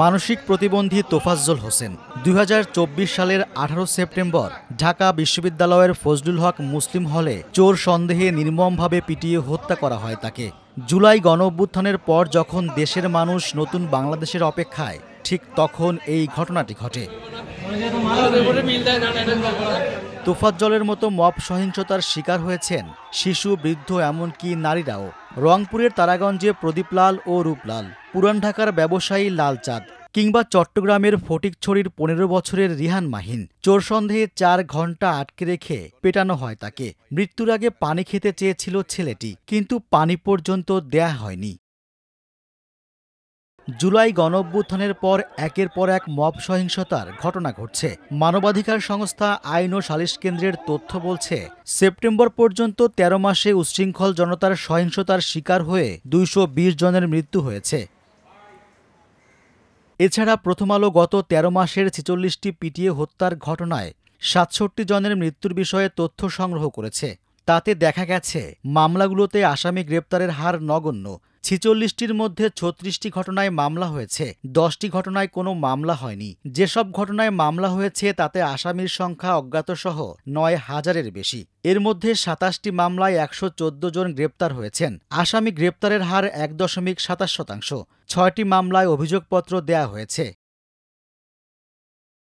মানসিক প্রতিবন্ধী তোফাজ্জল হোসেন ২০২৪ সালের ১৮ সেপ্টেম্বর ঢাকা বিশ্ববিদ্যালয়ের ফজলুল হক মুসলিম হলে চোর সন্দেহে নির্মমভাবে পিটিয়ে হত্যা করা হয় তাকে। জুলাই গণঅভ্যুত্থানের পর যখন দেশের মানুষ নতুন বাংলাদেশের অপেক্ষায়, ঠিক তখন এই ঘটনাটি ঘটে। তোফাজ্জলের মতো মব সহিংসতার শিকার হয়েছেন শিশু, বৃদ্ধ, এমনকি নারীরাও। রংপুরের তারাগঞ্জে প্রদীপলাল ও রূপলাল, পুরান ঢাকার ব্যবসায়ী লালচাঁদ, কিংবা চট্টগ্রামের ফটিকছড়ির ১৫ বছরের রিহান মাহিন, চোর সন্দেহে ৪ ঘন্টা আটকে রেখে পেটানো হয় তাকে। মৃত্যুর আগে পানি খেতে চেয়েছিল ছেলেটি, কিন্তু পানি পর্যন্ত দেয়া হয়নি। জুলাই গণঅভ্যুত্থানের পর একের পর এক মব সহিংসতার ঘটনা ঘটছে। মানবাধিকার সংস্থা আইন ও সালিশ কেন্দ্রের তথ্য বলছে, সেপ্টেম্বর পর্যন্ত ১৩ মাসে উচ্ছৃঙ্খল জনতার সহিংসতার শিকার হয়ে ২২০ জনের মৃত্যু হয়েছে। এছাড়া প্রথম আলো গত ১৩ মাসের ৪৬টি পিটিয়ে হত্যার ঘটনায় ৬৭ জনের মৃত্যুর বিষয়ে তথ্য সংগ্রহ করেছে। তাতে দেখা গেছে মামলাগুলোতে আসামি গ্রেপ্তারের হার নগণ্য। ৪৬টির মধ্যে ৩৬টি ঘটনায় মামলা হয়েছে, ১০টি ঘটনায় কোনো মামলা হয়নি। যেসব ঘটনায় মামলা হয়েছে তাতে আসামির সংখ্যা অজ্ঞাতসহ ৯,০০০-এর বেশি। এর মধ্যে ২৭টি মামলায় ১১৪ জন গ্রেপ্তার হয়েছেন। আসামি গ্রেপ্তারের হার ১.২৭%। ৬টি মামলায় অভিযোগপত্র দেয়া হয়েছে।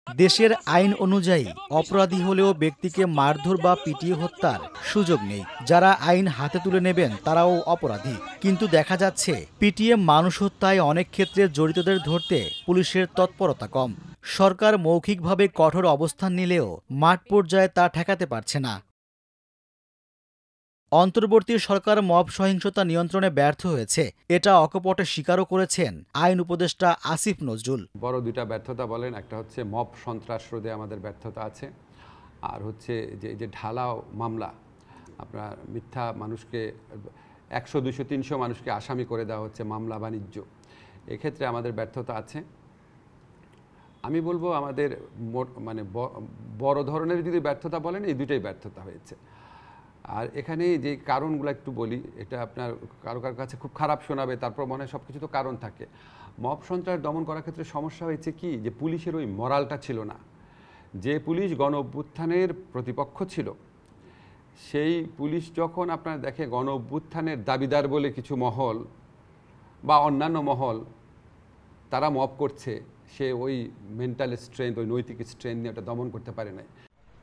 দেশের আইন অনুযায়ী অপরাধী হলেও ব্যক্তিকে মারধর বা পিটিয়ে হত্যার সুযোগ নেই। যারা আইন হাতে তুলে নেবেন তারাও অপরাধী। কিন্তু দেখা যাচ্ছে পিটিয়ে মানুষ হত্যায় অনেক ক্ষেত্রে জড়িতদের ধরতে পুলিশের তৎপরতা কম। সরকার মৌখিকভাবে কঠোর অবস্থান নিলেও মাঠ পর্যায়ে তা ঠেকাতে পারছে না। অন্তর্বর্তী সরকার মব সহিংসতা নিয়ন্ত্রণে ব্যর্থ হয়েছে, এটা অকপটে স্বীকারও করেছেন আইন উপদেষ্টা আসিফ নজরুল। বড় দুইটা ব্যর্থতা বলেন, একটা হচ্ছে মব সন্ত্রাস রোধে আমাদের ব্যর্থতা আছে, আর হচ্ছে যে ঢালাও মামলা, আপনার মিথ্যা মানুষকে ১০০, ২০০, ৩০০ মানুষকে আসামি করে দেওয়া হচ্ছে মামলা বাণিজ্য, এক্ষেত্রে আমাদের ব্যর্থতা আছে। আমি বলবো আমাদের মানে বড় ধরনের যদি ব্যর্থতা বলেন, এই দুইটাই ব্যর্থতা হয়েছে। আর এখানে যে কারণগুলো একটু বলি, এটা আপনার কারো কাছে খুব খারাপ শোনাবে, তারপর মনে হয় সব কিছু তো কারণ থাকে। মব সন্ত্রাস দমন করার ক্ষেত্রে সমস্যা হয়েছে কি, যে পুলিশের ওই মরালটা ছিল না। যে পুলিশ গণ অভ্যুত্থানের প্রতিপক্ষ ছিল, সেই পুলিশ যখন আপনার দেখে গণ অভ্যুত্থানের দাবিদার বলে কিছু মহল বা অন্যান্য মহল তারা মব করছে, সে ওই মেন্টাল স্ট্রেংথ, ওই নৈতিক স্ট্রেংথ নিয়ে ওটা দমন করতে পারে নাই।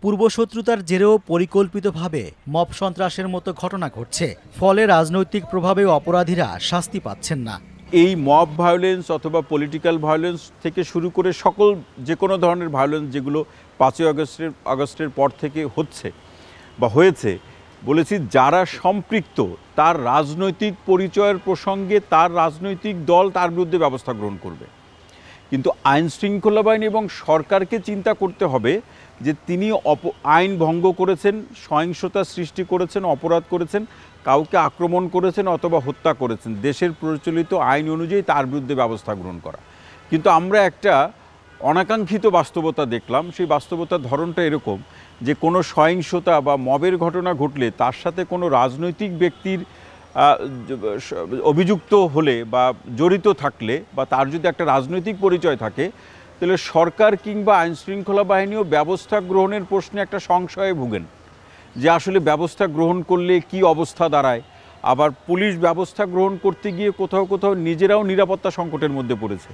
পূর্বশত্রুতার জেরেও পরিকল্পিতভাবে মব সন্ত্রাসের মতো ঘটনা ঘটছে, ফলে রাজনৈতিক প্রভাবে অপরাধীরা শাস্তি পাচ্ছেন না। এই মব ভায়োলেন্স অথবা পলিটিক্যাল ভায়োলেন্স থেকে শুরু করে সকল যে কোনো ধরনের ভায়োলেন্স যেগুলো ৫ই আগস্টের পর থেকে হচ্ছে বা হয়েছে, বলেছি যারা সম্পৃক্ত তার রাজনৈতিক পরিচয়ের প্রসঙ্গে তার রাজনৈতিক দল তার বিরুদ্ধে ব্যবস্থা গ্রহণ করবে। কিন্তু আইন শৃঙ্খলা বাহিনী এবং সরকারকে চিন্তা করতে হবে যে তিনি আইন ভঙ্গ করেছেন, সহিংসতা সৃষ্টি করেছেন, অপরাধ করেছেন, কাউকে আক্রমণ করেছেন অথবা হত্যা করেছেন, দেশের প্রচলিত আইন অনুযায়ী তার বিরুদ্ধে ব্যবস্থা গ্রহণ করা। কিন্তু আমরা একটা অনাকাঙ্ক্ষিত বাস্তবতা দেখলাম। সেই বাস্তবতার ধরনটা এরকম যে কোনো সহিংসতা বা মবের ঘটনা ঘটলে তার সাথে কোনো রাজনৈতিক ব্যক্তির অভিযুক্ত হলে বা জড়িত থাকলে বা তার যদি একটা রাজনৈতিক পরিচয় থাকে, তাহলে সরকার কিংবা আইনশৃঙ্খলা বাহিনীও ব্যবস্থা গ্রহণের প্রশ্নে একটা সংশয়ে ভুগেন যে আসলে ব্যবস্থা গ্রহণ করলে কি অবস্থা দাঁড়ায়। আবার পুলিশ ব্যবস্থা গ্রহণ করতে গিয়ে কোথাও কোথাও নিজেরাও নিরাপত্তা সংকটের মধ্যে পড়েছে।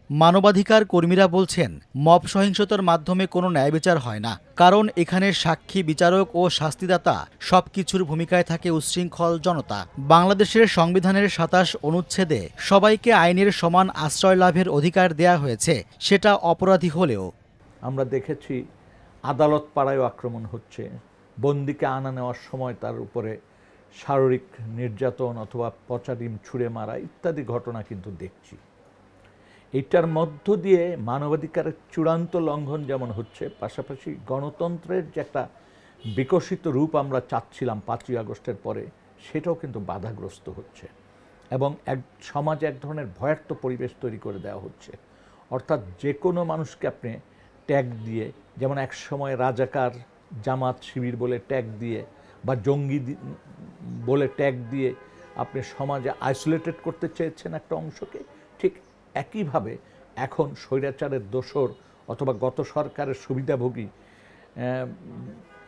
মানবাধিকার কর্মীরা বলছেন, মব সহিংসতার মাধ্যমে কোনো ন্যায় বিচার হয় না, কারণ এখানে সাক্ষী, বিচারক ও শাস্তিদাতা সবকিছুর ভূমিকায় থাকে উচ্ছৃঙ্খল জনতা। বাংলাদেশের সংবিধানের ২৭ অনুচ্ছেদে সবাইকে আইনের সমান আশ্রয় লাভের অধিকার দেয়া হয়েছে, সেটা অপরাধী হলেও। আমরা দেখেছি আদালত পাড়ায়ও আক্রমণ হচ্ছে, বন্দীকে আনা নেওয়ার সময় তার উপরে শারীরিক নির্যাতন অথবা পচা ডিম ছুঁড়ে মারা ইত্যাদি ঘটনা কিন্তু দেখছি। এটার মধ্য দিয়ে মানবাধিকারের চূড়ান্ত লঙ্ঘন যেমন হচ্ছে, পাশাপাশি গণতন্ত্রের যে একটা বিকশিত রূপ আমরা চাচ্ছিলাম ৫ই আগস্টের পরে, সেটাও কিন্তু বাধাগ্রস্ত হচ্ছে এবং সমাজে এক ধরনের ভয়ার্থ পরিবেশ তৈরি করে দেওয়া হচ্ছে। অর্থাৎ যে কোনো মানুষকে আপনি ট্যাগ দিয়ে, যেমন এক সময় রাজাকার, জামাত, শিবির বলে ট্যাগ দিয়ে বা জঙ্গি বলে ট্যাগ দিয়ে আপনি সমাজে আইসোলেটেড করতে চেয়েছেন একটা অংশকে, ঠিক একইভাবে এখন স্বৈরাচারের দোসর অথবা গত সরকারের সুবিধাভোগী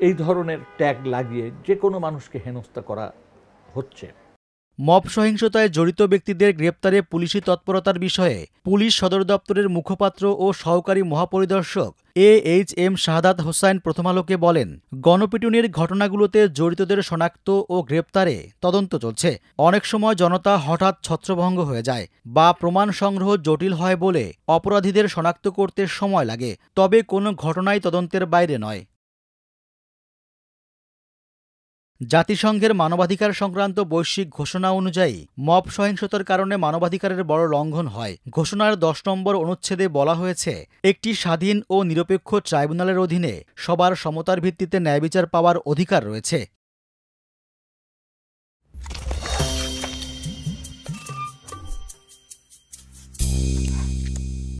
এই ধরনের ট্যাগ লাগিয়ে যে কোনো মানুষকে হেনস্থা করা হচ্ছে। মব সহিংসতায় জড়িত ব্যক্তিদের গ্রেপ্তারে পুলিশি তৎপরতার বিষয়ে পুলিশ সদর দপ্তরের মুখপাত্র ও সহকারী মহাপরিদর্শক AHM শাহাদাত হোসাইন প্রথম আলোকে বলেন, গণপিটুনির ঘটনাগুলোতে জড়িতদের শনাক্ত ও গ্রেপ্তারে তদন্ত চলছে। অনেক সময় জনতা হঠাৎ ছত্রভঙ্গ হয়ে যায় বা প্রমাণ সংগ্রহ জটিল হয় বলে অপরাধীদের শনাক্ত করতে সময় লাগে, তবে কোনো ঘটনাই তদন্তের বাইরে নয়। জাতিসংঘের মানবাধিকার সংক্রান্ত বৈশ্বিক ঘোষণা অনুযায়ী মব সহিংসতার কারণে মানবাধিকারের বড় লঙ্ঘন হয়। ঘোষণার 10 নম্বর অনুচ্ছেদে বলা হয়েছে, একটি স্বাধীন ও নিরপেক্ষ ট্রাইব্যুনালের অধীনে সবার সমতার ভিত্তিতে ন্যায়বিচার পাওয়ার অধিকার রয়েছে।